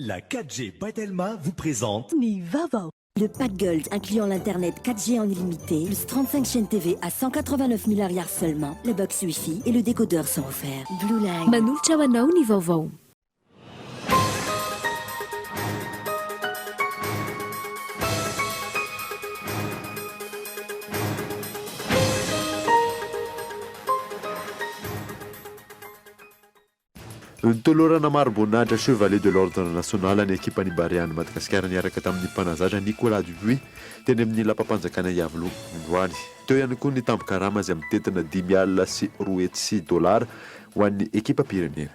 La 4G Batelma vous présente Nivava. Le pack Gold incluant l'internet 4G en illimité, plus 35 chaînes TV à 189 milliards seulement. Le box Wi-Fi et le décodeur sont offerts. Blue Line. Manultra wanao ny vaovao. Tolorana marbonadra chevalier de l'ordre national ny ekipa ny Bariany Madagasikara niaraka tamin'ny mpanazatra Nicolas Dupuis teny amin'ny lampam-panjakana Iavoloha androany. Teo ihany koa ny tambokarama izay amin'ny tentina $10,400 ho an'ny ekipa pirenena.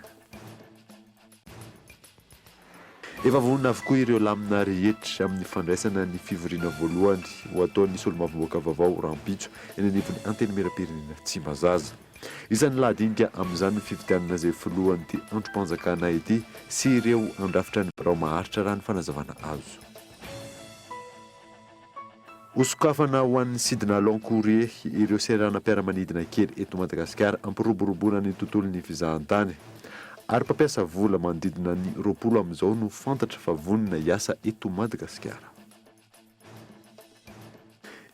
Efa vonona avokoa ireo lamina rehetra amin'ny fandraisana ny fivoriana voalohany ho ataon'ny solombavamboaka vaovao rampitso eny anivon'ny antenimieram-pirenena Tsimbazaza. Isan'ny lahadinika amin'izany ny fivitianana izay filohan'ity androm-panjakana ity sy ireo andrafitra ny birao maharitra raha ny fanazavana azo. Hosokafana ho an'ny Sidina Lankoure ireo seranam-piaramanidina kely eto Madagasikara ampiroboroboana ny tontolon'ny fizahan-tany. Ary mpampiasa vola manodidina ny 20 amin'izao no fantatra fa vonona hiasa eto Madagasikara.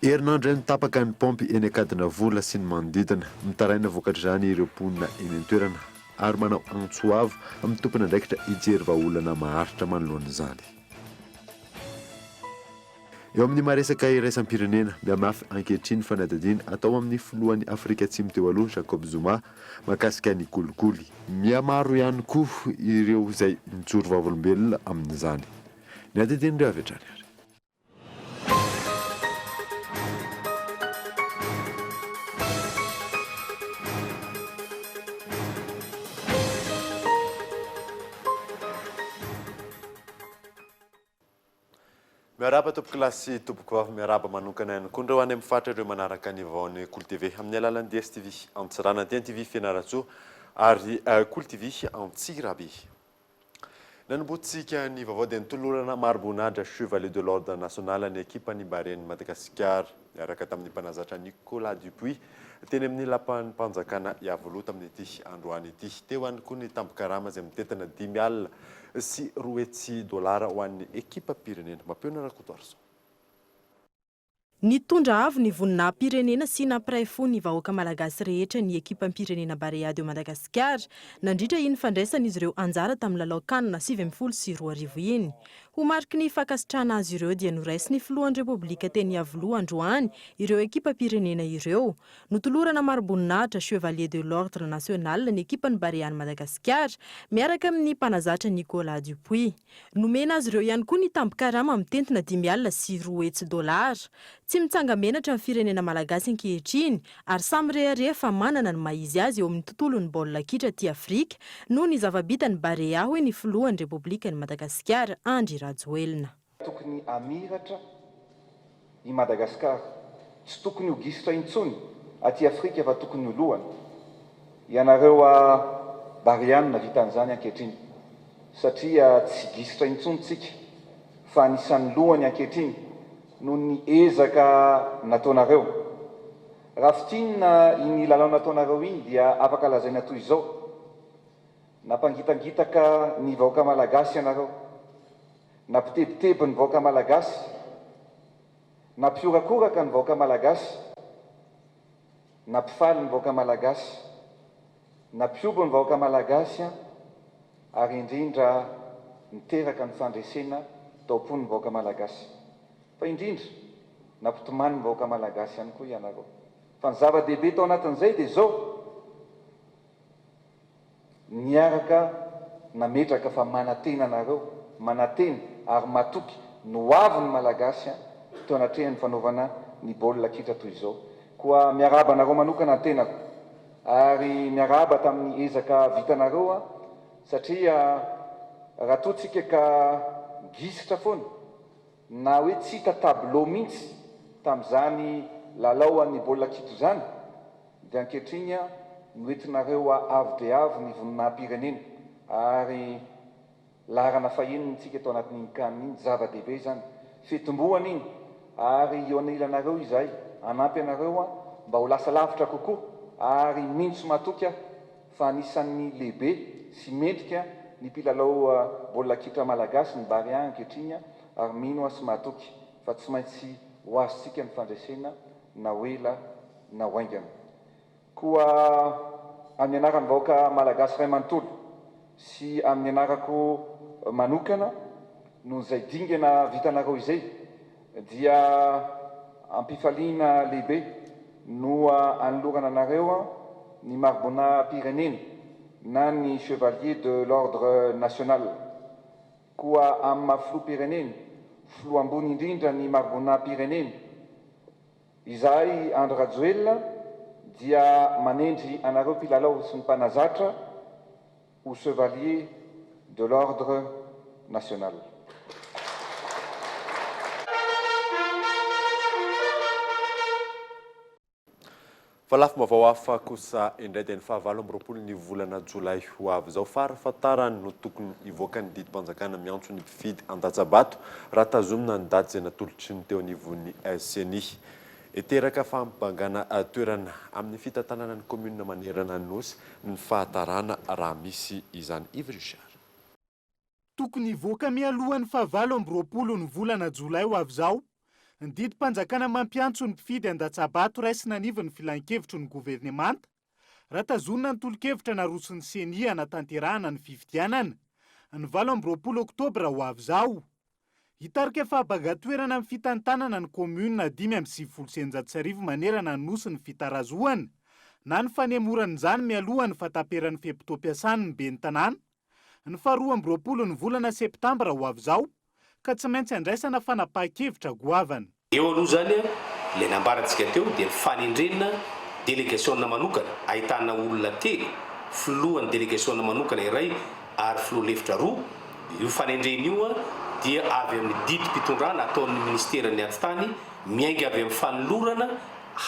Herinandro ny tapaka ny pompy eny akadina vola sy ny manodidina mitaraina vokatr'izany ireo mponina eny an-toerana ary manao antsoavo amin'ny tompona andraikitra hijery vahaolana maharitra manoloan'izany. Eo amin'ny maresaka iraisam-pirenena miamafy ankehitriny fanadadiana atao amin'ny filohan'ny Afrika Atsimo teo aloha Jacob Zuma mahakasika ny kolikoly. Miamaro ihany koa ireo izay nijoro vavolombelona amin'izany. Ny adidin'ireo avy hatrany ary. Miaraba tompoko lasy tompoko avy miaraba manokana ihany koa andreo any amin'ny fatra ireo manaraka ny vaovao Cool TV amin'ny alalan'ny DSTV Antsirana, DNTV Fianaratsoa ary Cool TV Antsirabe. Nanombotsika ny vaovao dia nitolorana marbonadra chevalier de l'ordre national ny ekipa ny Bariany Madagasikara miaraka tamin'ny mpanazatra Nicolas Dupuis teny amin'ny lapan'ny mpanjakana Iavoloha tamin'ity androany ity. Teo ihany koa ny tambokarama izay mitentina $10,400 ho an'ny ekipa pirenena. Mampiona Rakotoarso. Nitondra avy ny vonina pirenena sy nampiray fo ny vahoaka malagasy rehetra ny ekipam-pirenena Bariady Madagasikara nandritra iny fandraisan'izy ireo anjara tamin'ny lalao kanina 72 iny. Ho mariky ny fakasitrahana azy ireo dia noraisy ny filohan'ny Repoblika teny Iavoloha androany ireo ekipa-pirenena ireo. Notolorana marbonadra chevalier de l'ordre national ny ekipa ny Bariany Madagasikara miaraka amin'ny mpanazatra Nicolas Dupuis. Nomena azy ireo ihany koa ny tambokarama mitentina $10,400. Tsy mitsanga menatra amin'ny firenena malagasy ankehitriny ary samy rehareha fa manana ny maizy azy eo amin'ny tontolon'ny baolina kitra aty Afrika noho ny zava-bitany Barea hoe ny filohan'ny Repoblika ny Madagasikara Andry Rajoelina. Tokony amiratra i Madagasikara, tsy tokony ho gisitra intsony aty Afrika fa tokony ho lohany. Ianareo Bariana vitan'izany ankehitriny satria tsy gisitra intsony tsika fa anisan'ny lohany ankehitriny noho ny ezaka nataonareo. Raha fitinina iny lalao nataonareo iny dia afaka lazaina toy izao. Nampangitangitaka ny vahoaka malagasy ianareo, nampitebiteby ny vahoaka malagasy, nampiorakoraka ny vahoaka malagasy, nampifaly ny vahoaka malagasy, nampiobo ny vahoaka malagasy ary indrindra niteraka ny fandresena taopony ny vahoaka malagasy. Fa indrindra nampitomany ny vahoaka malagasy ihany koa ianareo. Fa ny zava-dehibe tao anatin'izay dia zao niaraka nametraka fa manantena anareo, manantena ary matoky noavy ny malagasy teo anatrehan'ny fanaovana ny baolina kitra toy izao. Koa miaraba anareo manokana antenako ary miaraba tamin'ny ezaka vitanareo satria raha toa tsika ka gisitra foana na hoe tsy hita tableau mihitsy tamin'izany lalao an'ny baolina kitra zany dia ankehitriny noentinareo avy dia avy ny voninahim-pirenena ary laharana faheniny tsika tao anatin'iny kanina iny zava-dehibe zany fetim-boana iny ary eo anilanareo izay anampy anareo mba ho lasa lavitra kokoa ary mintso matoky fa anisan'ny lehibe sy mendrika ny mpilalao baolina kitra malagasy ny Barea ankehitriny ary mino sy mahatoky fa tsy maintsy ho azontsika ny fandresena na oela na oaingana. Koa amin'ny anarany vahoaka malagasy iray manontolo sy amin'ny anarako manokana noho izay dingana vitanareo izay dia ampifaliana lehibe no anolorana anareo ny marbona pirenena na ny chevalier de l'ordre national. Koa amin'ny mafiloha-pirenena filoha ambony indrindra ny marbona pirenena. Izahay Andry Rajoelina dia manendry anareo mpilalao sy ny mpanazatra ho chevalier de l'ordre national. Fa lafim-baovao hafa kosa indray dia ny 24 ny volana Jolay ho avy izao farafatarany no tokony hivoaka ny didim-panjakana miantso ny mpifidy an-Datsabato raha tazomina ny daty izay natolotry ny teo anivon'ny CENI. Eteraka fampangana toerana amin'ny fitantanana ny commune manerana ny nosy ny fahatarana raha misy izany Yves Richard. Tokony hivoaka mialohan'ny 24 ny volana Jolay ho avy izao ny didim-panjakana mampiantso ny mpifidy an-Datsabato raisina anivy ny filan-kevitry ny governemanta raha tazonina ny tolo-kevitra naroson'ny CENI hanatanterahana ny fifidianana ny 20 oktobra ho avy izao. Hitarika fahabagatoerana amin'ny fitantanana ny commune 5,900 manerana ny nosy ny fitarazoana na ny fanemoran'izany mialohan'ny fataperan'ny fehim-potoam-piasany ny ben'ny tanàna ny 22 ny volana septambra ho avy izao ka tsy maintsy andraisana fanapahan-kevitra goavana. Eo aloha zany ilay nambarantsika teo dia ny fanendrenina délégation manokana ahitana olona telo filohan'ny délégation manokana iray ary filoha lefitra roa. Io fanendrena io dia avy amin'ny didy mpitondrana ataon'ny ministeran'ny antitany miainga avy amin'ny fanolorana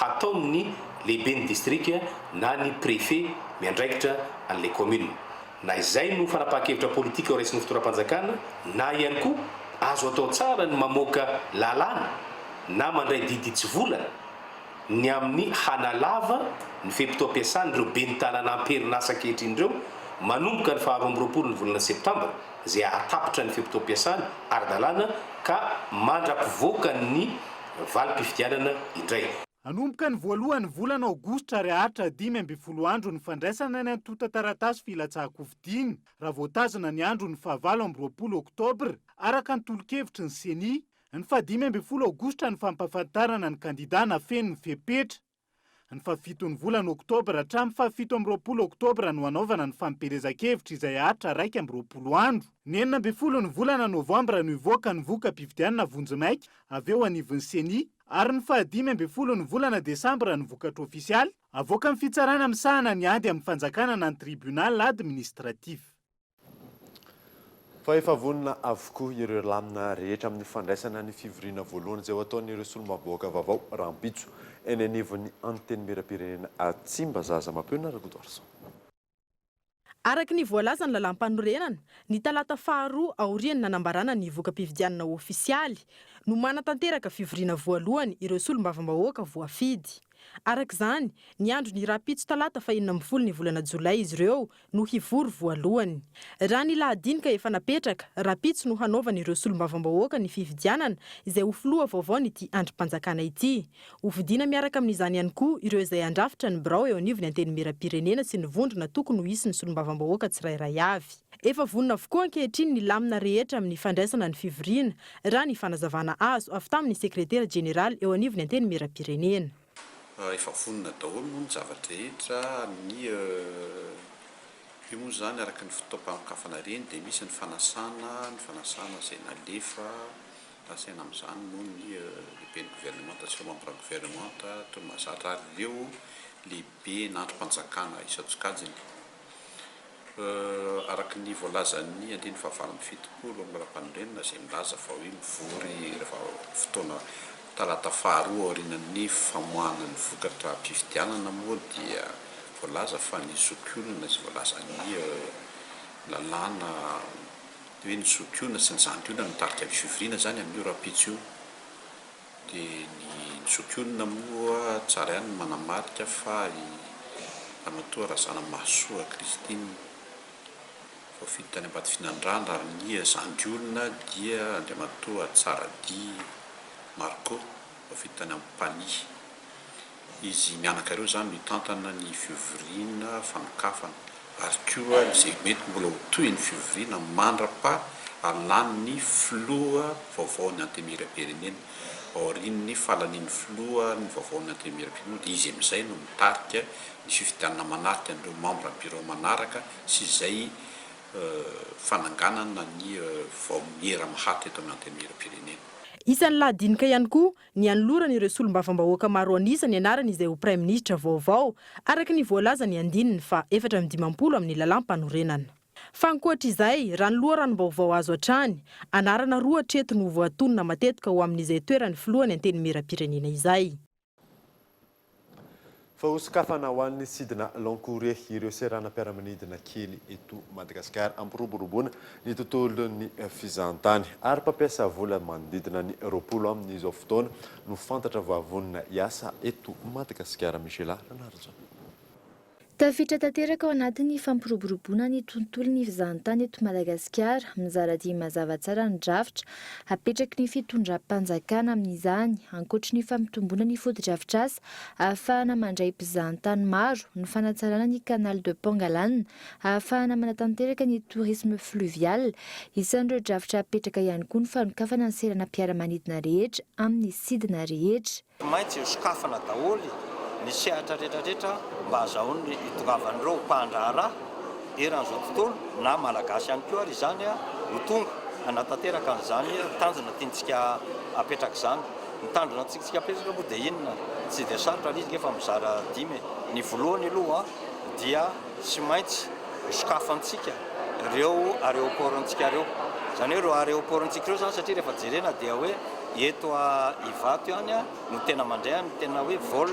ataon'ny lehiben'ny district na ny préfet miandraikitra an'ilay commune. Na izay no fanapahan-kevitra politika ao raisin'ny fitoram-panjakana na ihany koa azo atao tsara ny mamoaka lalàna na mandray didy tsy volana ny amin'ny hanalava ny fehim-potoam-piasany ireo ben'ny tanàna amperinasa ankehitriny ireo manomboka ny 22 ny volana septambra izay atapitra ny fehim-potoam-piasany ara-dalàna ka mandra-pivoaka ny valim-pifidianana indray. Anomboka ny voalohany volana aogositra ary ahatra 15 andro ny fandraisana ny antota taratasy filatsaham-kofidiana raha voatazana ny andro ny 24 oktobra araka ny tolo-kevitry ny CENI. Ny 15 aogositra ny fampafantarana ny kandidà na feno ny fepetra. Ny 17 volana oktobra hatramin'ny 17 oktobra no anaovana ny fampielezan-kevitra izay ahatra 20 andro. Ny 19 ny volana novambra no hivoaka ny voka-pifidianana vonjimaika avy eo anivon'ny CENI ary ny 15 ny volana desambra ny vokatra ofisialy avoaka ny fitsarana misahana ny ady amin'ny fanjakana na ny tribunal administratif. Fa efa vonina avokoa ireo lamina rehetra amin'ny fandraisana ny fivoriana voalohany izay ho ataon'ireo solombavôka vaovao rampitso eny anivon'ny anteny miram-pirenena Tsimba Zaza Mampiona Rakotoarson. Araka ny voalaza ny lalam-panorenana, ny talata faharoa aorian'ny nanambarana ny voka-pifidianana ofisialy no manatanteraka fivoriana voalohany ireo solombavambahoaka voafidy. Araka izany, ny andro ny rapitso talata fa 14 ny volana Jolay izy ireo no hivory voalohany. Raha ny lahadinika efa napetraka, rapitso no hanaovana ireo solombavambahoaka ny fifidianana izay ho filoha vaovao ity androm-panjakana ity. Hovidiana miaraka amin'izany ihany koa ireo izay andrafitra ny birao eo anivony anteny miram-pirenena sy ny vondrona tokony ho hisy ny solombavambahoaka tsirairay avy. Efa vonina avokoa ankehitriny ny lamina rehetra amin'ny fandraisana ny fivoriana raha ny fanazavana azo avy tamin'ny sekretera jeneral eo anivony anteny miram-pirenena. Efa vonina daholo moa ny zavatra rehetra ny io moa zany araka ny fotoam-pamakafana reny dia misy ny fanasana izay nalefa rasaina amin'izany moa ny lehiben'ny gouvernemanta sy membre gouvernemanta toy mahazatra ary ireo lehibe n'androm-panjakana isan-tsokajiny. Araka ny voalazan'ny 157 lambaram-panorenana izay milaza fa hoe mivory rehefa fotoana talata faharoa aorianan'ny famoahana ny vokatra mpifidianana moa dia voalaza fa ny zokiolona sy voalaza ny lalàna hoe ny zokiolona sy ny zandriolona mitarika ny fivoriana zany amin'io rapitso io. Dia ny zokiolona moa tsara ihany manamarika fa ramatoa Razana Masoa Kristine vita tany ambady finandrana ary ny zandiolona dia andriamatoa Tsaradi Marco vita tany amin'ny Pany. Izy mianaka ireo zany mitantana ny fioviriana fanokafana ary koa izay mety mbola ho toy ny fioviriana mandrapa alan'ny filoha vaovaon'ny antemirapirenena aorian'ny falan'ny filoha ny vaovaon'ny antemirapirenena dia izy amin'izay no mitarika ny fifidianana manarika an'ireo membre bureau manaraka sy izay fananganana ny vaomiera mahaty eto amin'ny antemirapirenena. Isan'ny lahadinika ihany koa ny anolorany ireo solombavambahoaka maro anisany anarany izay ho Prime Ministre vaovao araka ny voalaza ny andininy fa 420 amin'ny lalam-panorenana. Fa ankoatr'izay, raha ny loharanom-baovao azo hatrany, anarana roa hatreto no voatonona matetika ho amin'izay toerany filohany antenimieram-pirenena izay. Fa hosokafana ho an'ny sidina Lankoure ireo seranam-piaramanidina kely eto Madagasikara ampiroboroboana ny tontolon'ny fizahantany ary mpampiasa vola manodidina ny 20 amin'izao fotoana no fantatra vavonina hiasa eto Madagasikara. Michela Ranarjo. Tafiditra tanteraka ao anatin'ny fampiroboroboana ny tontolon'ny fizahantany eto Madagasikara, mizara dia mazava tsara ny drafitra hapetraky ny fitondram-panjakana amin'izany, ankoatra ny fampitomboana ny foto-drafitr'asa ahafahana mandray mpizahantany maro, ny fanatsarana ny canal de Pangalane, ahafahana manatanteraka ny tourisme fluvial. Isan'ireo drafitra hapetraka ihany koa ny fanokafana ny seranam-piaramanidina rehetra amin'ny sidina rehetra. Maintsy sokafana daholo ny sehatra rehetrarehetra mba azahoany itongavan'ireo mpandraharaha eran'izao tontolo na malagasy ihany koa ary izany ho tonga anatanteraka an'izany tanjona tiantsika apetraka izany. Ny tanjona tiantsika apetraka moa dia inona tsy dia sarotra izy efa mizara dimy. Ny voalohany aloha dia tsy maintsy sokafantsika ireo aéroportantsika ireo. Izany hoe ireo aéroportantsika ireo zany satria rehefa jerena dia hoe eto Ivato ihany no tena mandray ny tena hoe vol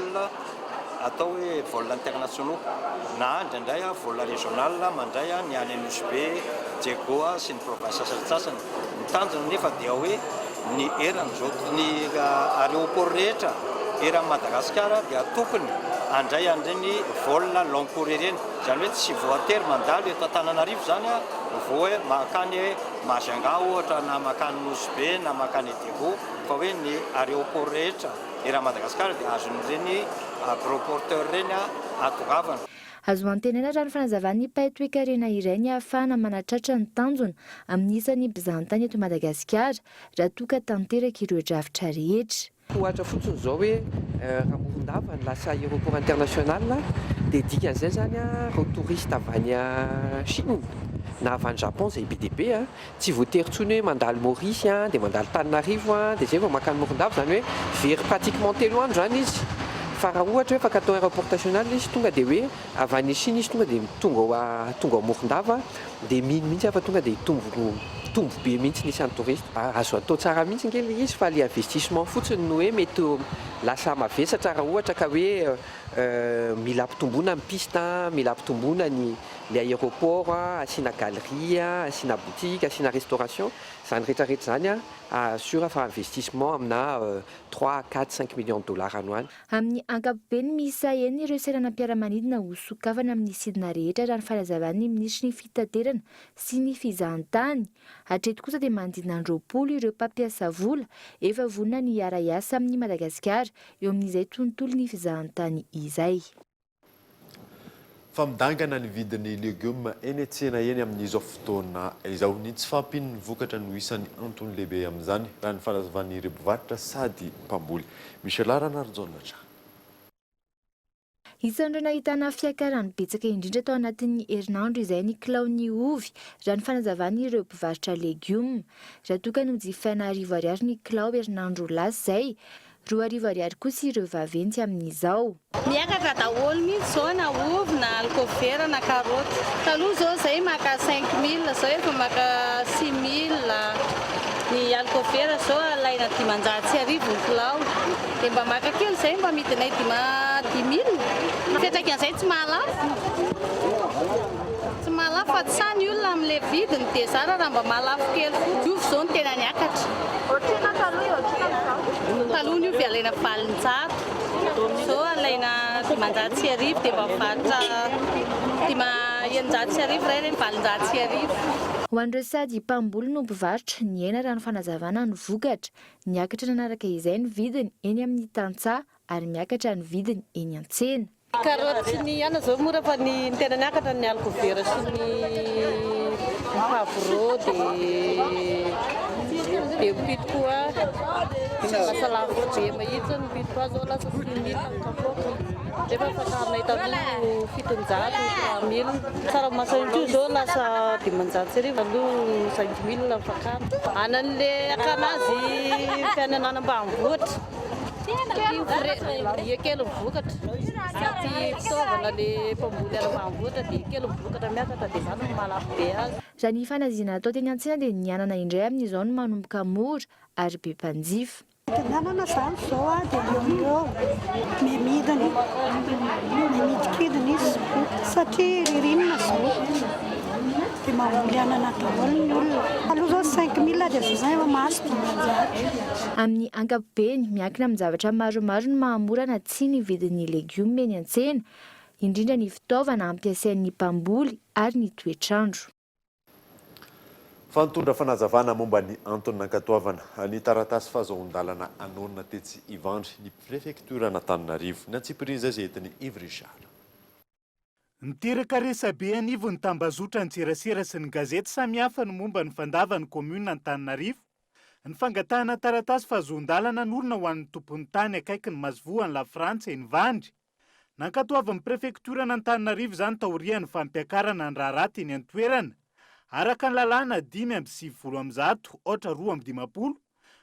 atao hoe vol internationaux na indraindray vol régional mandray ny any Nosbe, Diegoa sy ny province sasany. Ny tanjona nefa dia hoe ny eran'izao ny aéroport rehetra eran'ny Madagasikara dia tokony andray an'ireny vol Lankoure ireny. Izany hoe tsy voatery mandalo eto Antananarivo zany vao hoe makany Majunga ohatra na makany Nosbe na makany Diegoa, fa hoe ny aéroport rehetra eran'ny Madagasikara dia azon'ireny agroporteur ireny atongavana. Azo antenana raha ny fanazavan'ny paitoekarena iray ny ahafahana manatratra ny tanjona amin'ny isan'ny mpizahantany eto Madagasikara raha toka tanteraka ireo drafitra rehetra. Ohatra fotsiny izao hoe raha Morondava ny lasa aéroport international dia dikan'izay zany ireo touriste avy any Chine na avy any Japon izay BDP tsy voatery tsony hoe mandalo Maurice dia mandalo Tananarivo dia zay vao makany Morondava, zany hoe very pratiquement 3 andro zany izy. Fa raha ohatra hoe fakatao aéroport national izy tonga dia hoe avy any Chine izy tonga dia tonga ao Morondava dia miny mihitsy afa tonga dia tombo be mihitsy ny isan'ny touriste. Azo atao tsara mihitsy ngely izy fa le investissement fotsiny no hoe mety lasa mavesatra raha ohatra ka hoe mila ampitomboana ny piste, mila ampitomboana le aéroport, asiana galerie, asiana boutique, asiana restauration. Zany rehetrarehetra zany assura fa investissement amina 3, 4, 5 millions de dollars ano any. Amin'ny ankapobeny misa eny ireo seranam-piaramanidina ho sokafana amin'ny sidina rehetra raha ny fanazavan'ny minisitry ny fitaterana sy ny fizahantany. Hatreto kosa dia manodidina 20 ireo mpampiasa vola efa vonona ny hiara-iasa amin'ny Madagasikara eo amin'izay tontolo ny fizahantany izay. Fa midangana ny vidin'ny legioma eny an-tsena eny amin'izao fotoana izao ny tsy fahampian'ny vokatra no isan'ny antony lehibe amin'izany raha ny fanazavan'ireo mpivarotra sady mpamboly. Michel Ranarjonatra. Isan'ireo nahitana fiakarany betsaka indrindra tao anatin'ny herinandro izay ny kilaon'ny ovy raha ny fanazavan'ireo mpivarotra legioma. Raha toka no jifaina 10 ariary ny kilao herinandro lasa izay, 2 ariary kosa ireo vaventy amin'izao. Miakatra daholo mihitsy zao na ovy na alkôvera na karaoty. Taloha zao zay maka 5 000, zao efa maka 6 000. Ny alkôvera zao alaina 500 ny kilao. Dia mba maka kely zay mba midinay 10 000. Fetraka an'izay tsy mahalafo. Tsy mahalafo fa tsy sany olona amin'ilay vidiny dia zara raha mba mahalafo kely. Ovy zao no tena niakatra. Ohatrina taloha taloha ny ovy alaina 700. Zao alaina 500 dia mba varotra eninjato sy arivo ray valonjato sy arivo. Ho an'ireo sady mpamboly no mpivarotra ny hena raha ny fanazavana ny vokatra. Miakatra nanaraka izay ny vidiny eny amin'ny tantsaha ary miakatra ny vidiny eny an-tsena. Karoty sy ny ana zao mora fa ny tena miakatra ny alkovera sy ny pavro dia mipito koa lasa lafo be mahitsy ny mipito koa zao lasa 6 000 kapoaka. Rehefa fatarina italo 700 3 000 tsaramaso io zao lasa 500 sy arivo aloha 5 000 fakana. Anan'le akanazy fiainana ambanivohitra. Dia kely mivokatra. Saty fitaovana le mpamboly any ambanivohitra dia kely mivokatra miakatra dia zany malapo be azy. Raha ny fanazina atao teny an-tsena dia ny anana indray amin'izao no manomboka mora ary be mpanjifa. Ny anana zany zao dia eo mimidiny mimidikidiny izy satria ririnina zao dia mamboly anana daholo ny olona. Aloha zao 5 000 dia zay efa mahazo 500. Amin'ny ankapobeny miankina amin'ny zavatra maromaro no mahamora na tsy ny vidin'ny legioma eny an-tsena, indrindra ny fitaovana ampiasain'ny mpamboly ary ny toetrandro. Fantondra fanazavana momba ny antony nankatoavana ny taratasy fahazoan-dalana anonona tetsy Ivandry ny prefektura n'Antananarivo natsipiriza izay etiny Yves Richard. Niteraka resabe anivo ny tambazotra ny serasera sy ny gazety samihafa ny momba ny fandavan'ny komuna Antananarivo. Ny fangatahana taratasy fahazoan-dalana norona ho an'ny tompon'ny tany akaiky ny Mazovoa ny La Frantsa eny Vandry. Nankatoavan'ny prefektura n'Antananarivo izany taorian'ny fampiakarana ny raharaty eny an-toerana. Araka ny lalàna 5:700 ohatra 2:50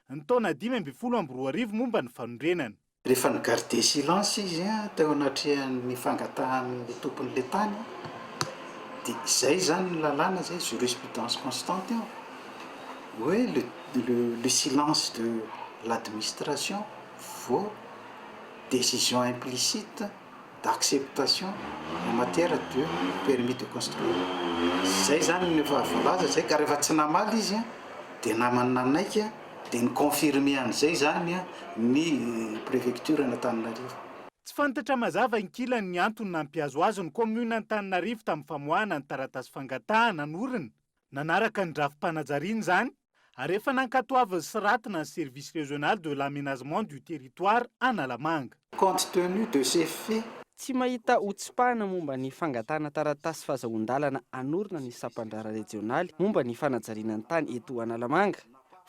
ny taona 5:12 momba ny fanondrenana. Rehefa ny garde silence izy teo anatrehan'ny fangatahan'ny tompon'le tany dia izay zany ny lalàna zay jurisprudence constante hoe le silence de l'administration vaut décision implicite d'acceptation en matière de permis de construire. Zay zany ny voalaza zay ka rehefa tsy namaly izy dia namanina naika dia ny confirmer an'izay zany ny prefecture n'Antananarivo. Tsy fantatra mazava inkilan'ny ny antony nampiazo azy ny komuna Antananarivo tamin'ny famoahana ny taratasy fangatahana norina. Nanaraka ny drafi-panajariana zany ary efa nankatoavana sy ratina ny service régional de l'aménagement du territoire Analamanga. Compte tenu de ces faits, tsy mahita otsipahana momba ny fangatahana taratasy fahazoan-dalana anorina ny sampandrara regionaly momba ny fanajariana ny tany eto Analamanga.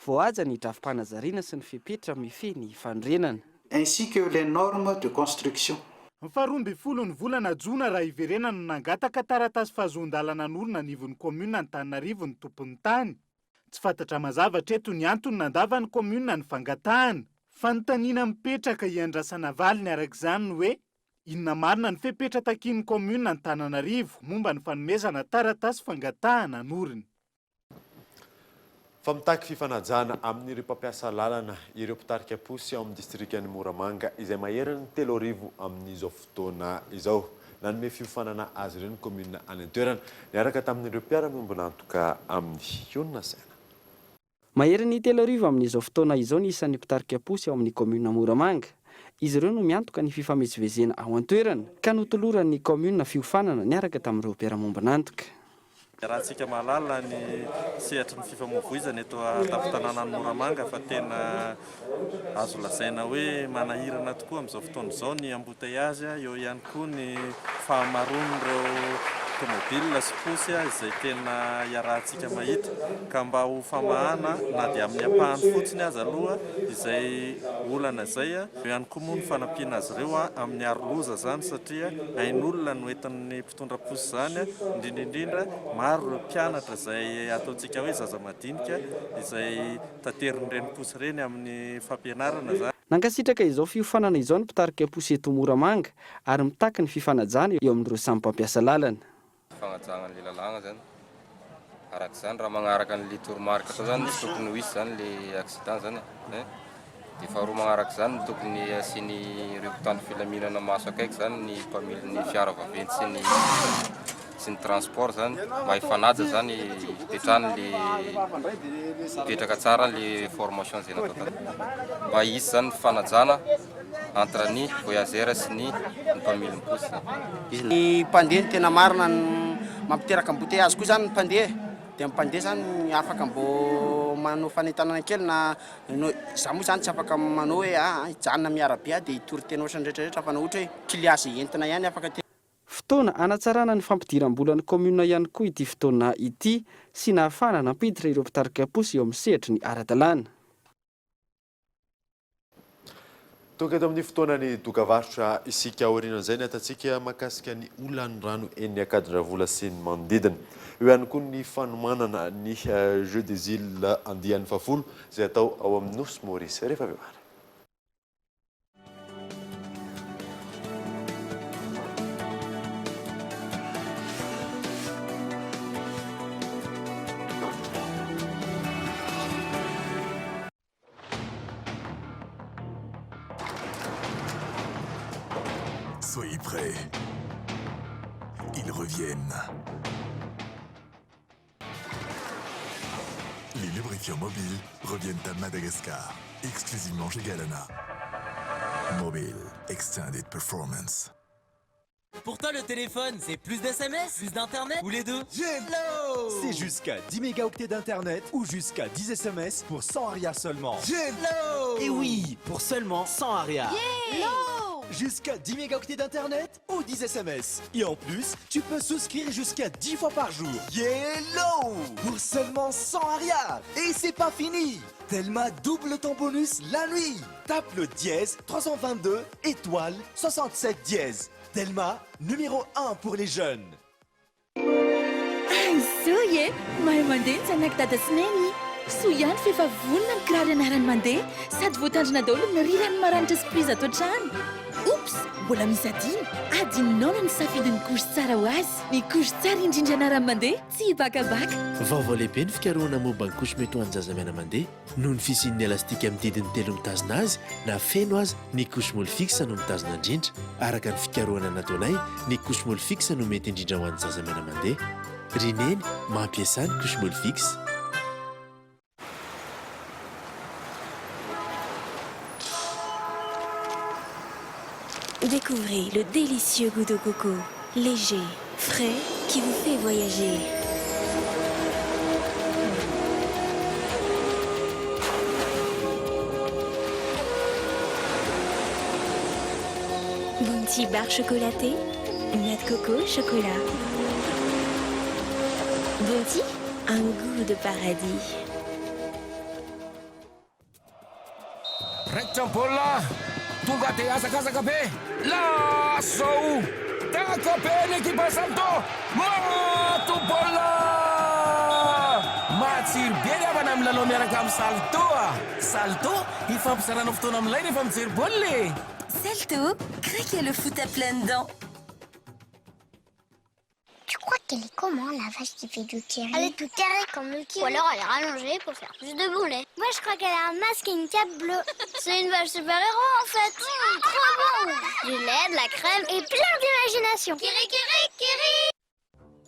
Voaja ny drafi-panajariana sy ny fepetra mifehy ny fandrenana. Ainsi que les normes de construction. Ny 12 ny volana Jona raha iverena no nangataka taratasy fahazoan-dalana norina anivon'ny komuna Antananarivo ny tompon'ny tany. Tsy fantatra mazavatra eto ny antony nandavan'ny komuna ny fangatahana. Fanontaniana mipetraka iandrasana valiny arak'izany hoe inona marina ny fepetra takin'ny komuna Antananarivo momba ny fanomezana taratasy fangatahana norina. Famitaky fifanajana amin'ireo mpampiasa lalana ireo mpitarika posy ao amin'ny distrikan'ny Moramanga izay maherana ny 3,000 amin'izao fotoana izao. Nanome fiofanana azy ireo ny komuna any an-toerana niaraka tamin'ireo mpiara-miombona antoka amin'ny Iona Saina. Maherana ny 3,000 amin'izao fotoana izao ny isan'ny mpitarika posy ao amin'ny komuna Moramanga. Izy ireo no miantoka ny fifamezivezena ao an-toerana ka notoloran'ny komuna fiofanana niaraka tamin'ireo mpiara-miombona antoka. Raha tsika malala ny sehatry ny fifamoivoizana eto an-tampon-tanànan'ny Moramanga fa tena azo lazaina hoe manahirana tokoa amin'izao fotoana izao ny embouteillage, eo ihany koa ny fahamaron'ireo tomobile sy posy izay tena iarahantsika mahita ka mba ho famahana na dia amin'ny ampahany fotsiny azy aloha izay olana izay eo ihany koa moa ny fanampiana azy ireo amin'ny aroloza zany satria ain'olona no entin'ny mpitondra posy zany indrindraindrindra maro ireo mpianatra izay ataontsika hoe zaza madinika izay tateriny posy reny amin'ny fampianarana zany. Nankasitraka izao fiofanana izao ny mpitarika posy eto Moramanga ary mitaky ny fifanajana eo amin'ireo samy mpampiasa lalana. Fanajana ny lalàna zany araka izany raha magnaraka ny toromarika atao zany tsy tokony ho hisy zany le accident zany dia faharoa magnaraka izany tokony asiany ireo mpitandro filaminana maso akaiky zany ny mpamily ny fiara vaventy sy ny transport zany mba hifanaja zany hipetrahany le hipetraka tsara le formation zay natao tany mba hisy zany fifanajana entre ny voyageur sy ny mpamily ny posy. Ny mpandeha tena marina mampiteraka embouteillage koa zany mpandeha dia mpandeha zany afaka mbo manao fanentanana kely na za moa zany tsy afaka manao hoe hijanona miarabe dia hitory-tena ohatrany rehetrarehetra fa na ohatra hoe kiliasy entina ihany afaka fotoana anatsarana ny fampidiram-bolan'ny komuna ihany koa ity fotoana ity sy nahafana nampiditra ireo mpitarika posy eo amin'ny sehitry ny ara-dalàna. Tonga eto amin'ny fotoanany dokavarotra isika aorianan'izay ny atantsika mahakasika ny olan'ny rano eny Akadindravola sy ny manodidina. Eo ihany koa ny fanomanana ny Jeux des Îles andian'ny fafolo izay atao ao amin'ny Nosy Maurice. Rehefa avy eo. Soyez prêts. Ils reviennent. Les lubrifiants mobiles reviennent à Madagascar, exclusivement chez Galana. Mobile Extended Performance. Pour toi, le téléphone, c'est plus d'SMS, plus d'internet ou les deux? Hello! C'est jusqu'à 10 mégaoctets d'internet ou jusqu'à 10 SMS pour 100 arias seulement. Hello! Et oui, pour seulement 100 arias. Hello! Jusqu'à 10 mégaoctets d'internet ou 10 SMS. Et en plus, tu peux souscrire jusqu'à 10 fois par jour. Hello! Pour seulement 100 arias. Et c'est pas fini. Telma double ton bonus la nuit. Tape le dièse 322 étoile 67 dièse. Telma, numéro 1 pour les jeunes. Soye, mahay mandeha ny zanak'i sy neny. So ihany fefa vonona ny kiraro ianarany mandeha sady voatandrina daholo ny rirany maranitra surprise ato an-trano. Oops, mbola misy adinonao no nisafidiny couche tsara ho azy. Ny couche tsara indrindra ianarany mandeha, tsy bakabaka. Vaovao lehibe ny fikarohana momba ny couche mety ho an'ny zazamena mandeha noho ny fisian'ny elastika amin'ny didiny 3 mitazona azy na feno azy ny couche molle fixe no mitazona indrindra. Araka ny fikarohana nataonay, ny couche molle fixe no mety indrindra ho an'ny zazamena mandeha. Rineny mampiasa ny couche molle fixe. Découvrez le délicieux goût de coco, léger, frais, qui vous fait voyager. Bounty barre chocolatée, noix de coco, chocolat. Bounty, un goût de paradis. Rectampola! Tonga dia azakazaka be lasao takabe l'équipe Salto mato bola matsiry be ny avana amin'ny lalao miaraka amin'ny Salto ifampizaranao fotoana amin'ilay rehefa mijery baolina. Salto, crois qu'il y a le foot à plein dedans. Tu crois qu'elle est comment, la vache qui fait du kiri? Elle est toute carrée comme le kiri. Ou alors elle est rallongée pour faire plus de boulets. Moi, je crois qu'elle a un masque et une cape bleue. C'est une vache super-héros, en fait. Trop bon! Du lait, de la crème et plein d'imagination. Kiri, kiri, kiri!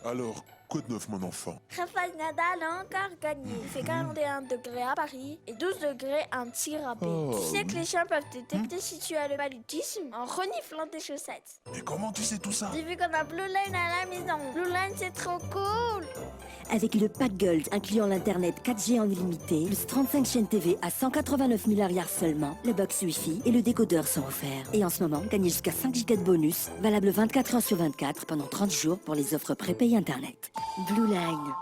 Alors, quoi de neuf, mon enfant? Rafael Nadal a encore gagné. Il fait 41 degrés à Paris et 12 degrés en tir à Oh. Tu sais que les chiens peuvent détecter si tu as le paludisme en reniflant tes chaussettes. Mais comment tu sais tout ça? J'ai vu qu'on a Blue Line à la maison. Blue Line, c'est trop cool! Avec le pack Gold incluant l'internet 4G en illimité, plus 35 chaînes TV à 189 000 arrières seulement, le box Wi-Fi et le décodeur sont offerts. Et en ce moment, gagnez jusqu'à 5 Go de bonus, valable 24 heures sur 24 pendant 30 jours pour les offres prépayées internet. Blue Line.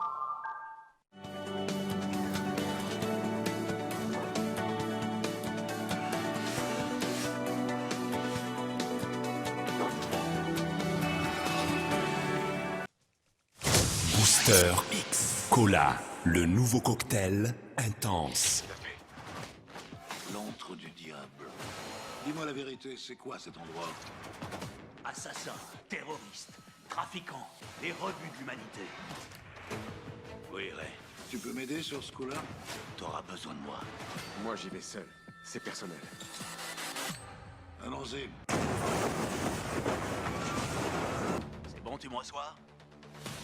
Booster X Cola, le nouveau cocktail intense. L'antre du diable. Dis-moi la vérité, c'est quoi cet endroit? Assassins, terroristes, trafiquants, les rebuts de l'humanité. Oui, Ray. Tu peux m'aider sur ce coup-là? T'auras besoin de moi. Moi, j'y vais seul. C'est personnel. Allons-y. C'est bon, tu me reçois?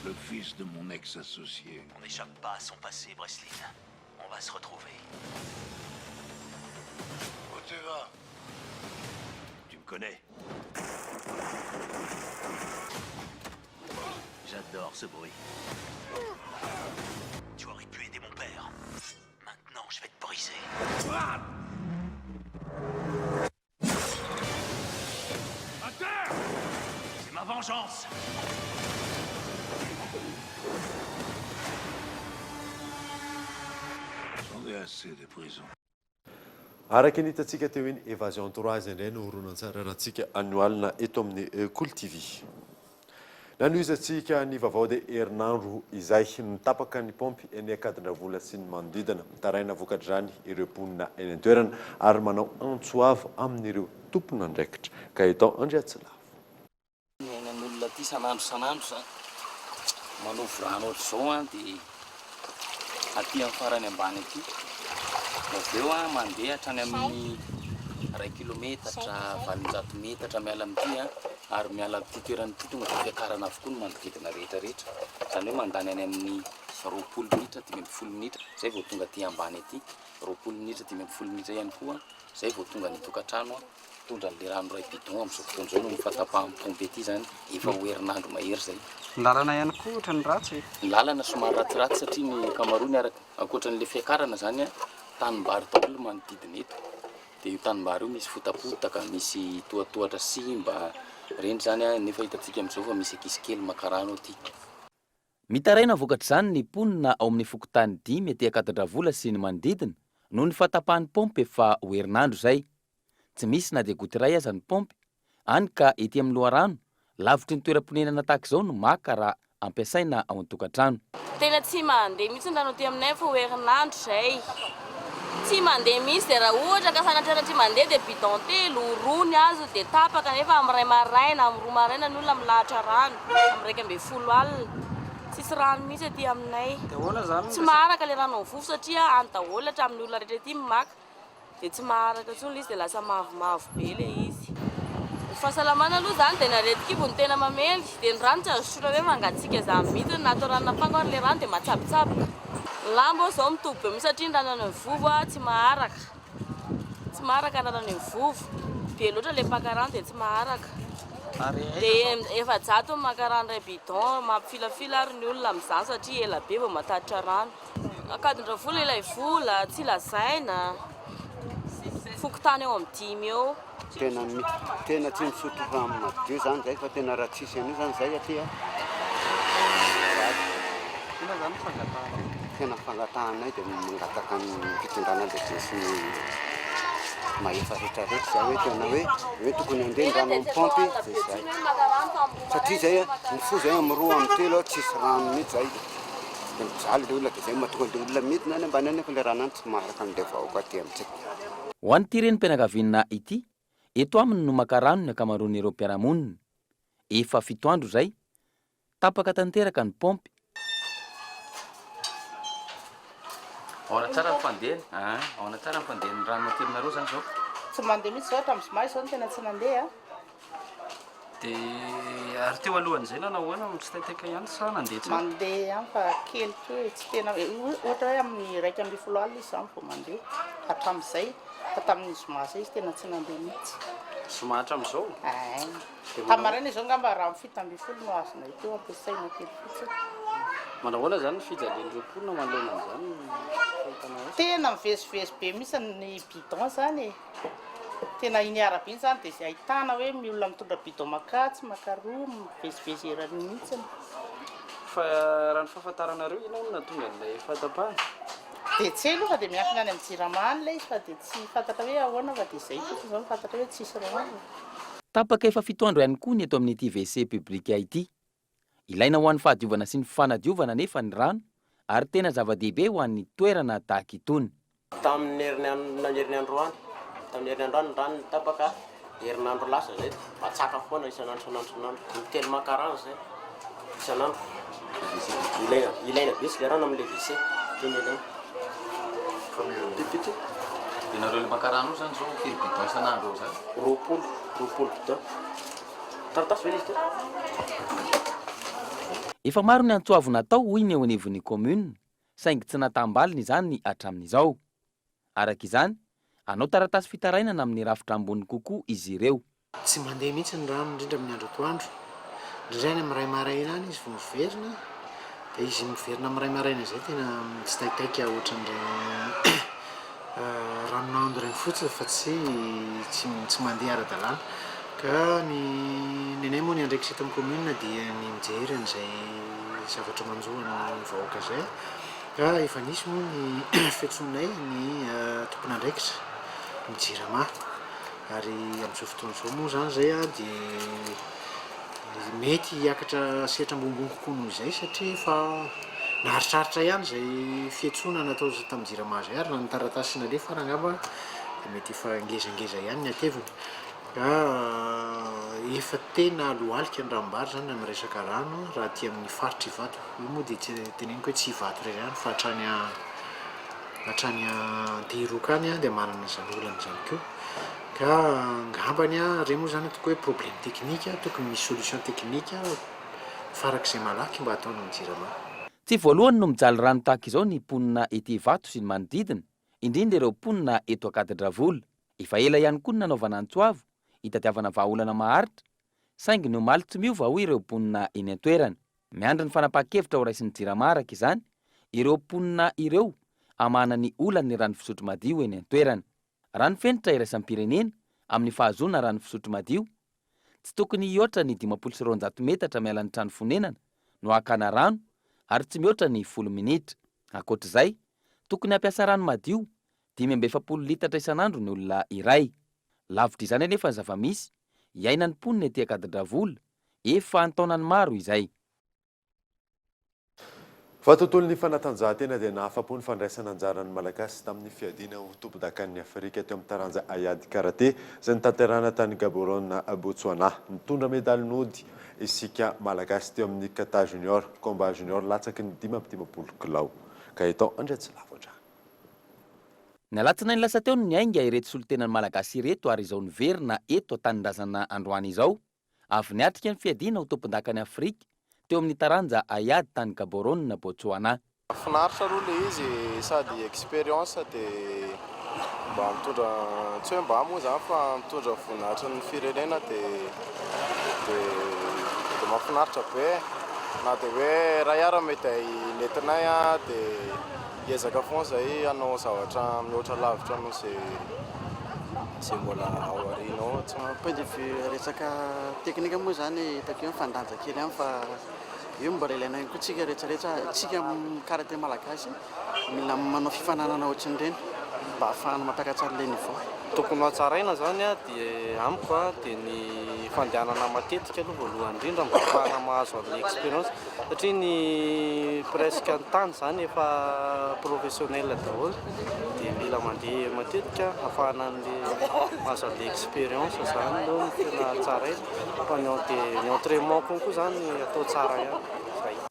Le fils de mon ex-associé. On n'échappe pas à son passé, Breslin. On va se retrouver. Où tu vas? Tu me connais. J'adore ce bruit. Tu aurais pu aider mon père. Maintenant, je vais te briser. C'est ma vengeance. J'en ai assez des prisons. Araka ny hitantsika teo iny évasion entourage indray no horonan-tsara rahantsika annualina eto amin'ny Cool TV. Nanoizantsika ny vaovao dia herinandro izay nitapaka ny pompy eny Akadindravola sy ny manodidina, taraina vokatr'izany ireo mponina eny an-toerana ary manao antsoavo amin'ireo tompona andraikitra. Ka eto Andriatsilavo. Ainan'olona ty sanandro zany manovo rano ohatr'izao dia aty amin'ny farany ambany aty. Avy eo mandeha hatrany amin'ny 1 kilometatra 800 metatra miala amin'ity ary miala amin'ity toerana tonga dia fiakarana avokoa no manodidina rehetrarehetra. Izany hoe mandany any amin'ny 20 minitra 10 minitra zay vao tonga aty ambany aty, 20 minitra 10 minitra ihany koa zay vao tonga ny tokantrano tondra le rano ray bidon amin'izao fotoana izao no mifatapahan'ny pompe ety zany efa ho herinandro mahery zay. Lalana ihany koa ohatra ny ratsy. Ny lalana somary ratsiratsy satria ny kamaroany ankoatran'le fiakarana zany tanimbary daholo manodidina eto. Dia io tanimbary io misy fotapotaka, misy tohatohatra simba, reny zany nefa hitantsika amin'izao fa misy ankizy kely maka rano aty. Mitaraina vokatr'izany ny mponina ao amin'ny fokontany 5 ety Akadindravola sy ny manodidina no ny fatapahan'ny pompy efa ho herinandro zay. Tsy misy na dia gotiray aza ny pompy, hany ka ety amin'ny loharano lavitry ny toeram-ponenana tahaka izao no maka raha ampiasaina ao an-tokantrano. Tena tsy mandeha mihitsy ny rano aty aminay fa ho herinandro zay. Tsy mandeha mihitsy dia raha ohatra ka sanatreana tsy mandeha dia bidon 3 rony azo dia tapaka nefa amin'ny 2 maraina, amin'ny 2 maraina ny olona milahatra rano, amin'ny 2:20 alina. Tsisy rano mihitsy aty aminay. Tsy maharaka le rano amin'ny vovo satria any daholo hatramin'ny olona rehetra ety mimaka. Dia tsy maharaka intsony izy dia lasa mavomavo be le izy. Ny fahasalamana aloha zany dia naretin-kibo ny tena mamely dia ny rano tsy azo sotra hoe mangatsiaka izany mihitsy na atao ranona fango le rano dia matsabotsaboka. Lamba izao mitovy be mihitsy satria ny rano any vovo tsy maharaka. Tsy maharaka ny rano any vovo. Be loatra le mpaka rano dia tsy maharaka. Dia 700 maka rano ray bidon, mampifilafila ary ny olona amin'izany satria ela be vao matatitra rano. Akadindravola ilay vola, tsy lazaina. Fokotany eo amin'ny 5 eo. Tena tsy misotro rano madio zany zay fa tena raha tsisy an'io zany zay aty tena fangatahanay dia mangataka ny fitondrana lehibe sy ny mahefa rehetrarehetra zay hoe tena hoe tokony andeha ny rano amin'ny pompy dia zay satria zay ny fo zay amin'ny 2 amin'ny 3 tsisy rano mihitsy zay dia mijaly le olona dia zay mahatonga le olona midina any ambany any fa le rano any tsy maharaka an'le vahoaka aty amintsika. Ho an'ity renim-pianakaviana ity, eto aminy no maka rano ny akamaroan'ireo mpiara-monina. Efa 7 andro zay, tapaka tanteraka ny pompy. Ahoana tsara ny fandehany? Ahoana tsara ny fandehany rano aty aminareo zany zao? Tsy mandeha mihitsy zao hatramin'ny zoma izao no tena tsy nandeha. Dia ary teo alohan'izay na nahoana tsy taitaka ihany sa nandeha tsara? Mandeha ihany fa kely koa tsy tena ohatra hoe amin'ny 2:20 alina izy zany vao mandeha. Hatramin'izay fa tamin'ny zoma zay izy tena tsy nandeha mihitsy. Zoma hatramin'izao? Tamin'ny maraina izao ngamba raha amin'ny 7:20 no azonay teo ampiasaina kely fotsiny. Manahoana zany ny fijalian'ireo mponina manoloana an'izany? Tena mivezivezy be mihitsy ny bidon zany e. Tena iny arabe iny zany dia izay ahitana hoe olona mitondra bidon makatsy, makaroa, mivezivezy erany mihitsy. Fa raha ny fahafantaranareo ina no nahatonga an'ilay fatapahana? Dia tsy aloha fa dia miankina any amin'ny jirama ilay izy fa dia tsy fantatra hoe ahoana fa dia izay fotsiny izao fantatra hoe tsisy rano. Tapaka efa 7 andro ihany koa ny eto amin'ity WC publika ity. Ilaina ho an'ny fahadiovana sy ny fanadiovana nefa ny rano ary tena zava-dehibe ho an'ny toerana tahaka itony. Tamin'ny herinandro any ny rano tapaka herinandro lasa zay matsaka foana isanandro mitelo maka rano zay isanandro. Ilaina be le rano amin'ilay WC tena ilaina. Ianareo le maka rano zany zao firy bidon isanandro ao zany? 20 bidon. Taratasy ve izy ty? Efa maro ny antsoavo natao hoy ny eo anivon'ny commune, saingy tsy natambaliny izany hatramin'izao. Araka izany, anao taratasy fitarainana amin'ny rafitra ambony kokoa izy ireo. Tsy mandeha mihitsy ny rano indrindra amin'ny andro atoandro. Ndraindray amiray maraina any izy vao miverina dia izy miverina amiray maraina zay tena tsy taitaika ohatran'ireny ranonando ireny fotsiny fa tsy mandeha ara-dalàna ka ny anay moa ny andraikitra eto amin'ny commune dia ny mijery an'izay zavatra manjohan'ny vahoaka zay ka efa nisy moa ny fiantsonay ny tompon'andraikitra ny jirama ary amin'izao fotoana izao moa zany zay dia mety hiakatra sehatra ambonimbony kokoa noho izay satria fa naharitraritra ihany zay fiantsona natao tamin'ny jirama zay ary na ny taratasy nalefa ary angamba mety efa ngezangeza ihany ny ateviny ka efa tena lohalika ny ranom-bary zany na miresaka rano raha aty amin'ny faritra Ivato io moa dia teneniko hoe tsy Ivato iray ihany fa hatrany Antehiroka any dia manana izany olana izany koa ka ngambany ireny moa zany toko hoe problème technique tokony misy solution technique farak'izay malaky mba ataony amin'ny jirama. Tsy voalohany no mijaly rano tahaka izao ny mponina ety Ivato sy ny manodidina, indrindra ireo mponina eto Akadidravola. Efa ela ihany koa ny nanaovana antsoavo hitadiavana vahaolana maharitra, saingy ny omaly tsy miova hoy ireo mponina eny an-toerana. Miandry ny fanapahan-kevitra ho raisin'ny jirama araka izany, ireo mponina ireo amana ny olan'ny rano fisotro madio eny an-toerana. Rano fenitra iraisam-pirenena amin'ny fahazoana rano fisotro madio, tsy tokony hihoatra ny 520 metatra miala ny trano fonenana no hakana rano ary tsy mihoatra ny 10 minitra. Ankoatr'izay, tokony hampiasa rano madio 570 litatra isan'andro ny olona iray. Lavitra izany anefa ny zava-misy iainan'ny mponina ety Akadidravola, efa antaonany maro izay. Fa tontolon'ny fanatanjahantena dia nahafapo ny fandraisana anjaran'ny malagasy tamin'ny fiadiana ho tompo-dakan'ny Afrika teo amin'ny taranja Ayady Karate izay nitanterahana tany Gaborone Botswana. Nitondra medalin'ody isika malagasy teo amin'ny kata junior, combat junior latsaky ny 5 kilao. Ka eto andretsy lavotra. Ny alatsinainy lasa teo ny ainga ireto solotenan'ny malagasy ireto ary izao niverina eto tanindrazana androany izao. Avy niatrika ny fiadiana ho tompo-dakan'ny Afrika teo amin'ny taranja Ayady tany Gaborone Botswana. Finaritra aloha le izy sady expérience dia mba mitondra tsy hoe mba moa zany fa mitondra voninahitra ny firenena dia mahafinaritra be na dia hoe raha ihara mety nentinay dia hiezaka foana zay hanao zavatra mihoatra lavitra no zay mbola ao aoriana tsy point de vue resaka teknika moa zany hitako hoe fandanja kely ihany fa io mbola ilaina koa tsika rehetrarehetra tsika karate malagasy mila manao fifananana ohatran'ireny mba ahafahana mampiakatsara le niveau. Tokony hatsaraina zany dia amiko dia ny fandehanana matetika aloha voalohany indrindra mba ahafahana mahazo amin'ny expérience satria ny presque an-tany zany efa professionnel daholo dia mila mandeha matetika ahafahana mahazo amin'ny expérience zany aloha tena tsaraina fa ny entraînement konkoa zany atao tsara ihany.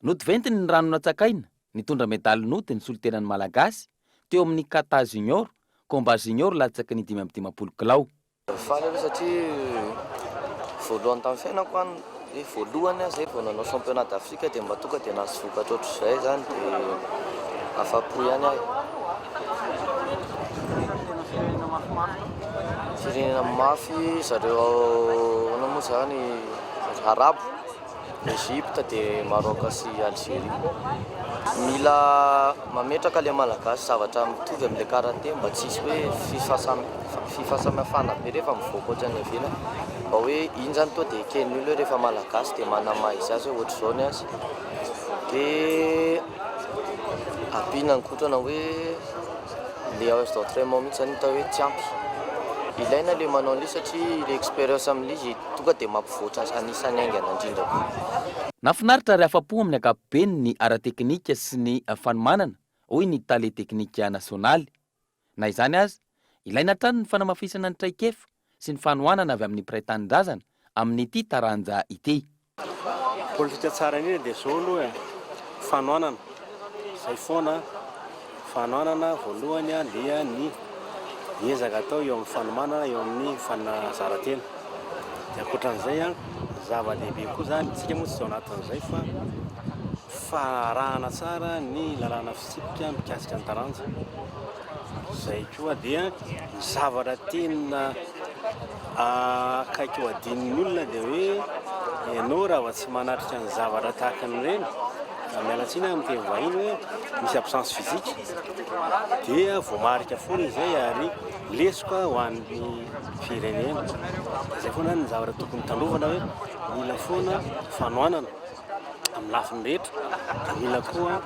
Notiventiny ny rano natsakaina, nitondra medalin'ody ny solotenan'ny malagasy teo amin'ny kata junior, combat junior latsaky ny 5 kilao. Faly aloha satria voalohany tamin'ny fiainako any voalohany zay vao nanao championnat d'Afrique dia mba tonga dia nahazo vokatra ohatr'izay zany dia afa-po ihany ahy. Firenena mafy zareo moa zany Arabo, Egypte dia Maroc sy Algérie. Mila mametraka le malagasy zavatra mitovy amin'ilay karate mba tsisy hoe fifasamihafana be rehefa mivoaka ohatrany ivelany mba hoe iny zany to dia eken'ny olona rehefa malagasy dia manamaha izy azy hoe ohatr'izao ny azy dia ampiana ny kotrana hoe le azo d'entraînement mihitsy zany hita hoe tsy ampy. Ilaina le manao an'ilay satria le expérience amin'izy tonga dia mampivoatra anisany aingana indrindra. Nafinaritra ary afapo amin'ny ankapobeny ny ara-teknika sy ny fanomanana hoy ny tale teknika nasionaly. Na izany azy, ilaina trano ny fanamafisana ny traikefa sy ny fanohanana avy amin'ny mpiray-tanindrazana amin'ity taranja ity. Politika tsara indrindra dia zao aloha fanohanana izay foana fanohanana voalohany dia ny ezaka atao eo amin'ny fanomanana eo amin'ny fanazarantena. Dia ankoatran'izay zava-dehibe koa zany tsika moa tsy zao anatin'izay fa farahana tsara ny lalàna fisipika mikasika ny taranja. Izay koa dia zavatra tena akaiky ho adin'ny olona dia hoe ianao raha va tsy manatritra ny zavatra tahaka an'ireny mialatsina amin'nyteny vahiny hoe misy absence physique dia voamarika foana izay ary lesoka ho an'ny firenena zay foana ny zavatra tokony tanovana hoe mila foana fanoanana amin'ny lafiny rehetra da mila koa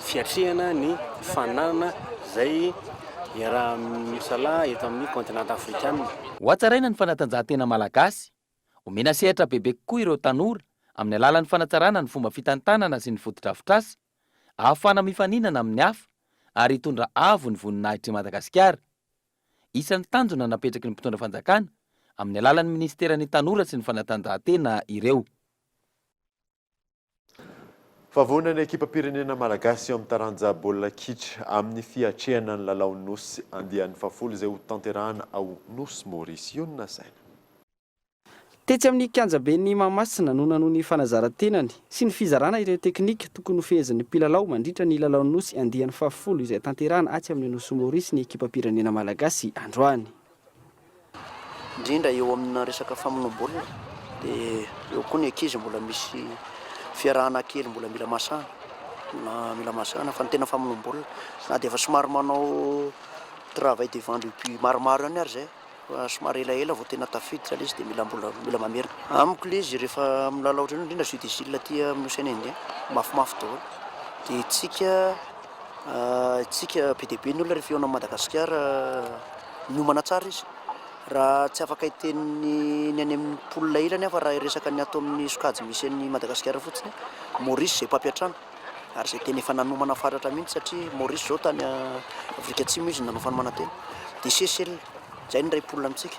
fiatrehana ny fananana zay iaraha misala eto amin'ny continent africaine. Ho atsaraina ny fanatanjahantena malagasy, omena sehatra bebe kokoa ireo tanora amin'ny alalan'ny fanatsarana ny fomba fitantanana sy ny fotodrafitrasa, ahafana mifaninana amin'ny hafa ary hitondra avo ny voninahitry Madagasikara. Isan'ny tanjona napetraky ny mpitondra fanjakana amin'ny alalan'ny ministeran'ny tanora sy ny fanatanjahantena ireo. Favonana ekipa pirenena malagasy eo amin'ny taranja baolina kitra amin'ny fiatrehana ny lalao nosy andian'ny fafolo izay ho tanterahana ao Nosy Maurice. Io no nasaina. Tetsy amin'ny kianjabe ny Mahamasina no nanohy ny fanazaran-tenany sy ny fizarana ireo teknika tokony hofehezin'ny mpilalao mandritra ny lalao nosy andian'ny fafolo izay tanterahana atsy amin'ny Nosy Maurice ny ekipa pirenena malagasy androany. Indrindra eo amina resaka famonoam-baolina dia eo koa ny ankizy mbola misy fiarahana kely mbola mila masana fa ny tena famonoam-baolina na dia efa somary manao travail devant depuis maromaro ihany ary zay somary elaela vao tena tafiditra izy dia mila mamerina amiko le izy rehefa milalao ohatrany indrindra jeu de style aty amin'ny Océan Indien mafimafy daholo dia tsika be dia be ny olona rehefa eo amin'ny Madagasikara miomana tsara izy raha tsy afaka hiteniny ny any amin'ny polina ilany fa raha resaka ny atao amin'ny sokajy misy an'ny Madagasikara fotsiny Maurice zay mpampiatrano ary zay tena efa nanomana fatratra mihitsy satria Maurice zao tany Afrika Atsimo izy nanofany manantena dia Seychelles zay ny ray polina amintsika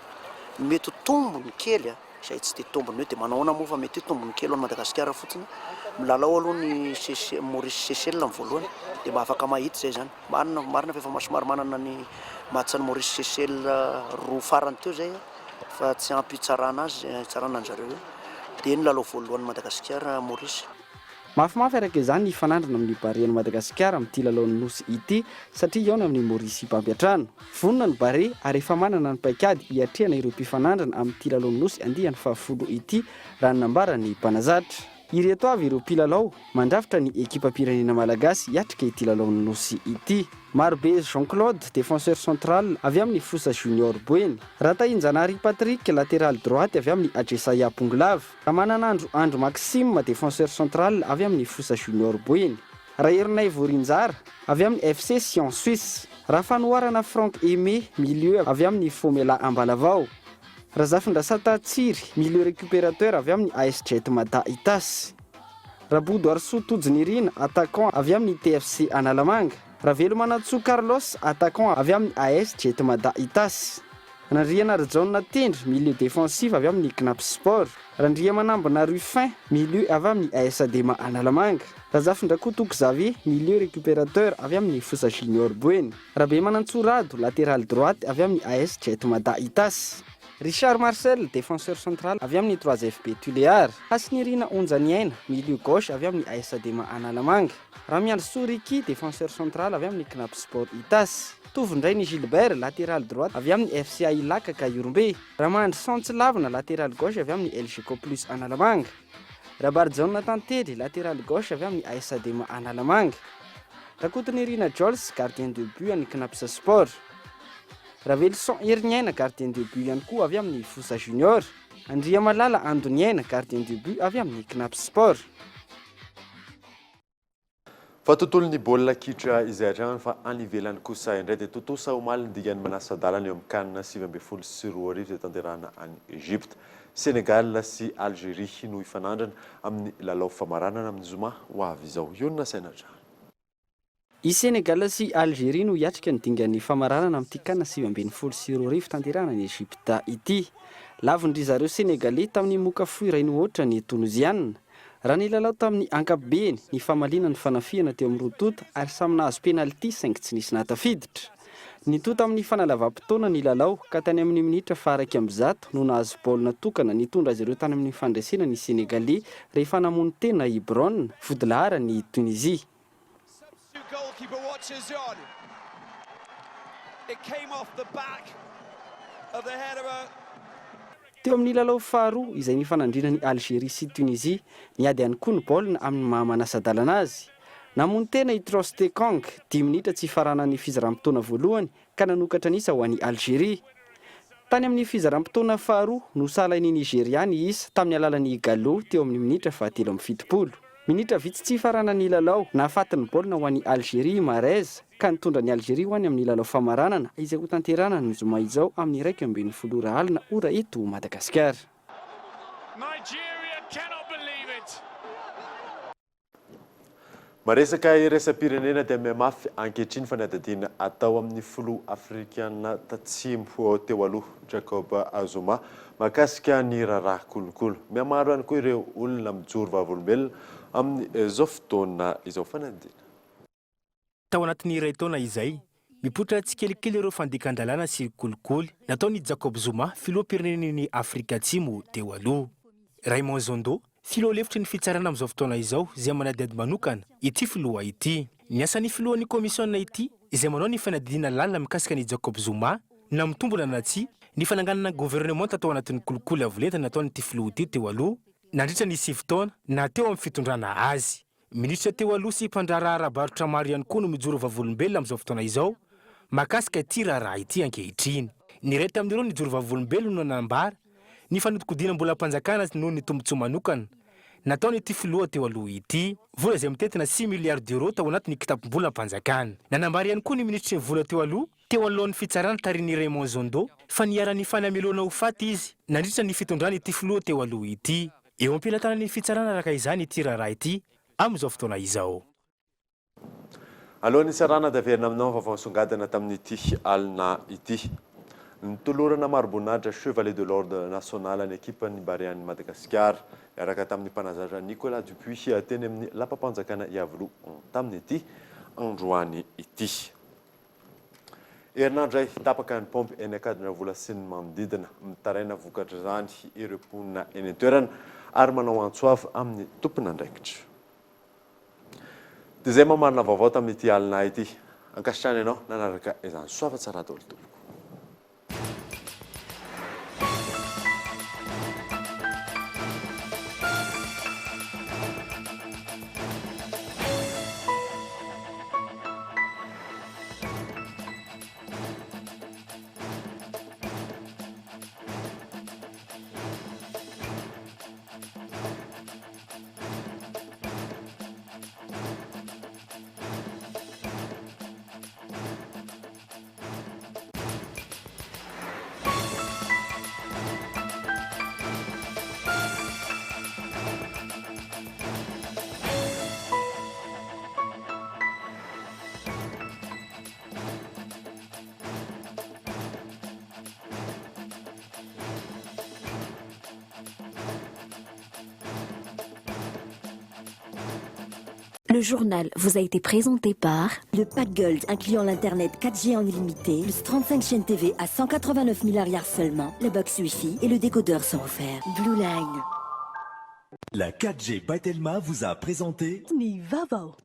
mety tombony kely izay tsy dia tombony hoe dia manahoana moa fa mety tombony kely ao Madagasikara fotsiny milalao aloha ny Maurice Seychelles amin'ny voalohany dia mba afaka mahita zay zany marina fa efa somary manana ny matsa ny Maurice Seychelles roa farany teo zay fa tsy ampy tsarana azy tsarana ny zareo dia ny lalao voalohan'ny Madagasikara Maurice. Mafimafy araka izany hifanandrana amin'ny Barea ny Madagasikara amin'ity lalaon'ny nosy ity satria ao amin'ny Maurice mpampiatrano. Vonona ny Barea ary efa manana ny paikady hiatrehana ireo mpifanandrana amin'ity lalaon'ny nosy andian'ny fafolo ity raha ny nambara ny mpanazatra. Ireto avy ireo mpilalao mandrafitra ny ekipa pirenena malagasy hiatrika ity lalaon'ny nosy ity. Marobe Jean-Claude, défenseur central avy amin'ny Fosa Junior Boeny. Ratahinjanary Patrick, latéral droite avy amin'ny Adjesaya Ponglave. Ramananandro Andro Maxime, défenseur central avy amin'ny Fosa Junior Boeny. Raerinay Vorinjara avy amin'ny FC Sion Suisse. Rafanoarana Franck Aimé, milieu avy amin'ny Fomela Ambalavao. Razafindrasata Tsiry, milieu récupérateur avy amin'ny AS Jet Mata Itas. Rabodo Arso Tojinirina, attaquant avy amin'ny TFC Analamanga. Ravelo Manatso Carlos, attaquant avy amin'ny AS Jet Mata Itas. Randriana Rjaona Tendry, milieu défensif avy amin'ny Knap Sport. Randria Manambona Ruffin, milieu avy amin'ny AS Adema Analamanga. Razafindrakoto Xavier, milieu récupérateur avy amin'ny Fosa Junior Boeny. Rabe Manantsorado, latéral droite avy amin'ny AS Jet Mata Itas. Richard Marcel, défenseur central avy amin'ny 3FP Tuléar. Hasnirina Onjaniaina, milieu gauche avy amin'ny AS Adema Analamanga. Ramiandro Soriki, défenseur central avy amin'ny Knap Sport Itas. Tovindray ny Gilbert, latéral droite avy amin'ny FCA Ilaka Kayurumbe. Ramandry Santsilavina, latéral gauche avy amin'ny LGK Plus Analamanga. Rabarjaona Tantely, latéral gauche avy amin'ny AS Adema Analamanga. Rakotonirina Jols, gardien de but amin'ny Knapsa Sport. Ravelson Herniaina, gardien de but ihany koa avy amin'ny Fosa Junior. Andria Malala Andoniaina, gardien de but avy amin'ny Knap Sport. Fa tontolo ny baolina kitra izay hatrany fa any ivelany kosa indray dia totosa omaly ny digany manasa-dalana eo amin'ny kanina 7-4 izay tanterahana any Egypte. Sénégal sy Algérie no ifanandrana amin'ny lalao famaranana amin'ny zoma ho avy izao. Io no nasaina hatrany. I Sénégal sy Algérie no hiatrika ny dingan'ny famaranana amin'ity kanina 7-4 tanterahana ny Egypte ity. Lavindry zareo Sénégalais tamin'ny moka foy iray ny ohatra ny Tunisianina. Raha nilalao tamin'ny ankapobeny ny famaliana ny fanafiana teo amin'ny rotota ary samy nahazo penalty saingy tsy nisy natafiditra. Ny tota amin'ny fanalavam-potoana ny lalao ka tany amin'ny minitra faraka amin'ny 100 no nahazo baolina tokana nitondra azy ireo tany amin'ny fandraisana ny Sénégalais rehefa namono tena Hebron vodilahara ny Tunisie. Goalkeeper watches on. It came off the back of the head of a teo amin'ny lalao faharoa izay nifanandrina ny Algérie sy Tunisie niady ihany koa ny baolina amin'ny maha-manasadalana azy. Namono tena i Trostekong 10 minitra tsy ifaranan'ny fizaram-potoana voalohany ka nanokatra nisa ho an'ny Algérie. Tany amin'ny fizaram-potoana faharoa no salain'ny Nigeria ny isa tamin'ny alalan'ny Igalo teo amin'ny minitra 7:70. Minitra vitsy tsy ifaranan'ny lalao nahafatin'ny baolina ho an'ny Algérie Marez ka nitondra ny Algérie ho any amin'ny lalao famaranana izay ho tanterana ny zoma izao amin'ny 1:20 ora eto Madagasikara. Maresaka iraisam-pirenena dia mihamafy ankehitriny fa niadadiana atao amin'ny filoha afrikana tatsimo teo aloha Jacob Zuma mahakasika ny raharaha kolokolo. Mihamaro ihany koa ireo olona mijoro vavolombelona amin'ny izao fotoana izao fanadina. Tao anatin'ny iray taona izay mipoitra tsikelikely ireo fandikan-dalàna sy kolikoly nataony Jacob Zuma filoham-pirenen'ny Afrika Atsimo teo aloha. Raymond Zondo filoha lefitry ny fitsarana amin'izao fotoana izao izay manadady manokana ity filoha ity. Ny asan'ny filohan'ny komisiona ity izay manao ny fanadina lalina mikasika ny Jacob Zuma na mitombona natsy ny fananganana gouvernement tatao anatin'ny kolikoly avolenta nataony ity filoha ity teo aloha nandritra ny 7 taona na teo amin'ny fitondrana azy. Ministra teo aloha sy mpandrara ara-barotra maro ihany koa no mijoro vavolombelona amin'izao fotoana izao mahakasika ity raharaha ity ankehitriny. Ny iray tamin'ireo nijoro vavolombelona no nanambara ny fanodikodiana mbola mpanjakana noho ny tombontsoa manokana nataony ity filoha teo aloha ity vola izay mitetina 6 milliards d'euros tao anatin'ny kitapom-bola mpanjakana. Nanambara ihany koa ny ministra ny vola teo aloha teo alohan'ny fitsarana tarin'ny Raymond Zondo fa niara-ny fanamelona ho faty izy nandritra ny fitondrana ity filoha teo aloha ity. Eo am-pilatanan'ny fitsarana araka izany ity raharaha ity amin'izao fotoana izao. Alohan'ny sarana daverina aminao vaovao songadina tamin'ity alina ity. Nitolorana maro-boninahitra Chevalier de l'Ordre National ny ekipan'ny Barian'i Madagasikara miaraka tamin'ny mpanazatra Nicolas Dupuis teny amin'ny lapam-panjakana Iavoloha tamin'ny ity androany ity. Herinandro izay tapaka ny pompy eny akadina vola sy ny manodidina mitaraina vokatra izany ireo mponina eny an-toerana ary manao antsoava amin'ny tompona andraikitra. Dia izay mamarina vaovao tamin'ity alina ity. Ankasitrany ianao nanaraka izany soava tsara daholo tompoko. Le journal vous a été présenté par le pack Gold incluant l'internet 4G en illimité, plus 35 chaînes TV à 189 milliards seulement, le box Wi-Fi et le décodeur sont offerts. Blue Line. La 4G by Telma vous a présenté Ni Vavo.